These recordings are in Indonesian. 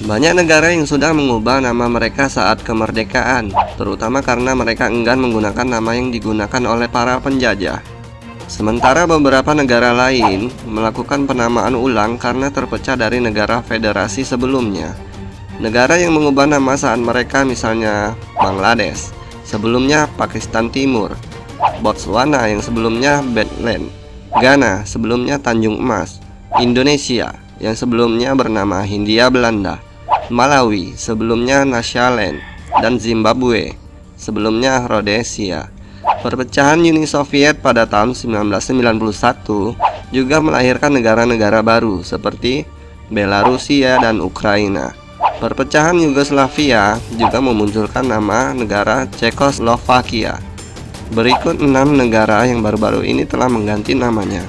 Banyak negara yang sudah mengubah nama mereka saat kemerdekaan, terutama karena mereka enggan menggunakan nama yang digunakan oleh para penjajah. Sementara beberapa negara lain melakukan penamaan ulang karena terpecah dari negara federasi sebelumnya. Negara yang mengubah nama saat mereka misalnya Bangladesh, sebelumnya Pakistan Timur, Botswana yang sebelumnya Beitland, Ghana sebelumnya Tanjung Emas, Indonesia yang sebelumnya bernama Hindia Belanda, Malawi sebelumnya Nyasaland, dan Zimbabwe sebelumnya Rhodesia. Perpecahan Uni Soviet pada tahun 1991 juga melahirkan negara-negara baru seperti Belarusia dan Ukraina. Perpecahan Yugoslavia juga memunculkan nama negara Cekoslovakia. Berikut 6 negara yang baru-baru ini telah mengganti namanya.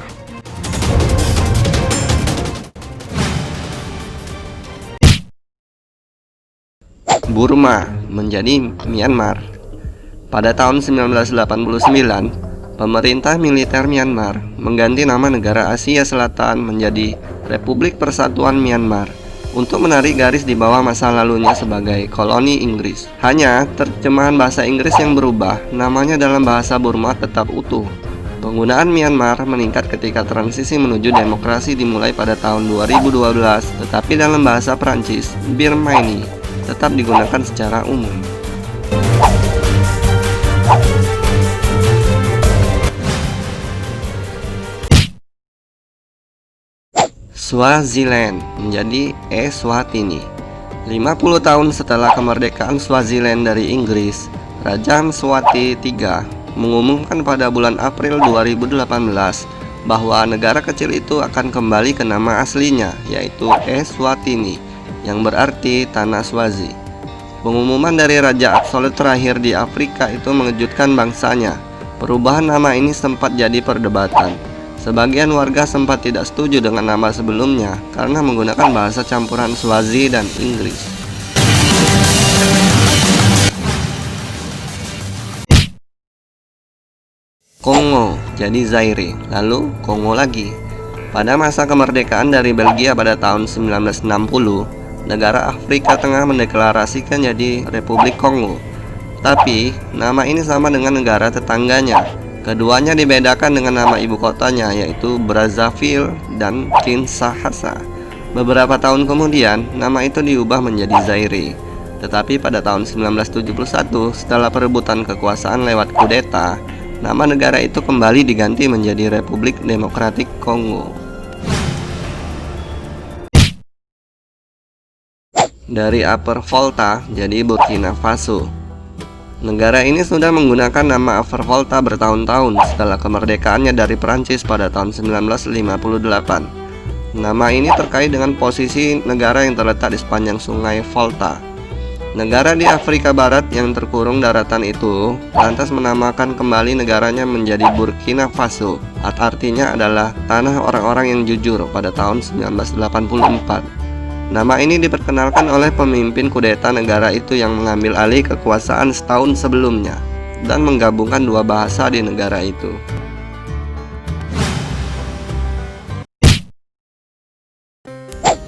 Burma menjadi Myanmar. Pada tahun 1989, pemerintah militer Myanmar mengganti nama negara Asia Selatan menjadi Republik Persatuan Myanmar untuk menarik garis di bawah masa lalunya sebagai koloni Inggris. Hanya terjemahan bahasa Inggris yang berubah, namanya dalam bahasa Burma tetap utuh. Penggunaan Myanmar meningkat ketika transisi menuju demokrasi dimulai pada tahun 2012, tetapi dalam bahasa Prancis, Birmanie tetap digunakan secara umum. Swaziland menjadi Eswatini. 50 tahun setelah kemerdekaan Swaziland dari Inggris, Raja Mswati III mengumumkan pada bulan April 2018 bahwa negara kecil itu akan kembali ke nama aslinya, yaitu Eswatini, yang berarti tanah Swazi. Pengumuman dari raja absolut terakhir di Afrika itu mengejutkan bangsanya. Perubahan nama ini sempat jadi perdebatan. Sebagian warga sempat tidak setuju dengan nama sebelumnya karena menggunakan bahasa campuran Swazi dan Inggris. Kongo jadi Zaire, lalu Kongo lagi. Pada masa kemerdekaan dari Belgia pada tahun 1960, negara Afrika Tengah mendeklarasikan jadi Republik Kongo. Tapi, nama ini sama dengan negara tetangganya. Keduanya dibedakan dengan nama ibu kotanya, yaitu Brazzaville dan Kinshasa. Beberapa tahun kemudian, nama itu diubah menjadi Zaire. Tetapi pada tahun 1971, setelah perebutan kekuasaan lewat kudeta, nama negara itu kembali diganti menjadi Republik Demokratik Kongo. Dari Upper Volta jadi Burkina Faso. Negara ini sudah menggunakan nama Upper Volta bertahun-tahun setelah kemerdekaannya dari Prancis pada tahun 1958. Nama ini terkait dengan posisi negara yang terletak di sepanjang sungai Volta. Negara di Afrika Barat yang terkurung daratan itu lantas menamakan kembali negaranya menjadi Burkina Faso. Artinya adalah tanah orang-orang yang jujur pada tahun 1984. Nama ini diperkenalkan oleh pemimpin kudeta negara itu yang mengambil alih kekuasaan setahun sebelumnya dan menggabungkan dua bahasa di negara itu.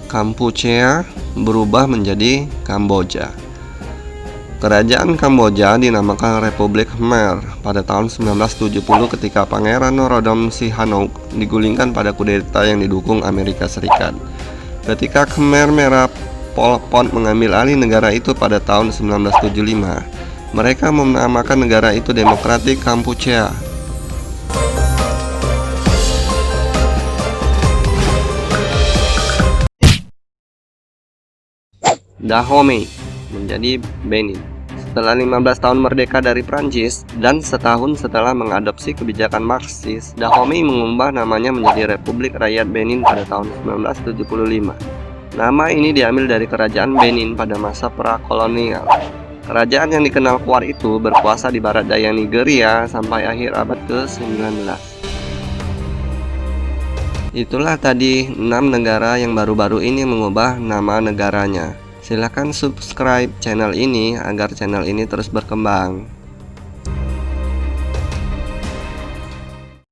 Kampuchea berubah menjadi Kamboja. Kerajaan Kamboja dinamakan Republik Khmer pada tahun 1970 ketika Pangeran Norodom Sihanouk digulingkan pada kudeta yang didukung Amerika Serikat. Ketika Khmer Merah Pol Pot mengambil alih negara itu pada tahun 1975, mereka menamakan negara itu Demokratik Kampuchea. Dahomey menjadi Benin. Setelah 15 tahun merdeka dari Prancis dan setahun setelah mengadopsi kebijakan Marxis, Dahomey mengubah namanya menjadi Republik Rakyat Benin pada tahun 1975. Nama ini diambil dari kerajaan Benin pada masa prakolonial. Kerajaan yang dikenal kuat itu berkuasa di barat daya Nigeria sampai akhir abad ke-19. Itulah tadi 6 negara yang baru-baru ini mengubah nama negaranya. Silakan subscribe channel ini agar channel ini terus berkembang.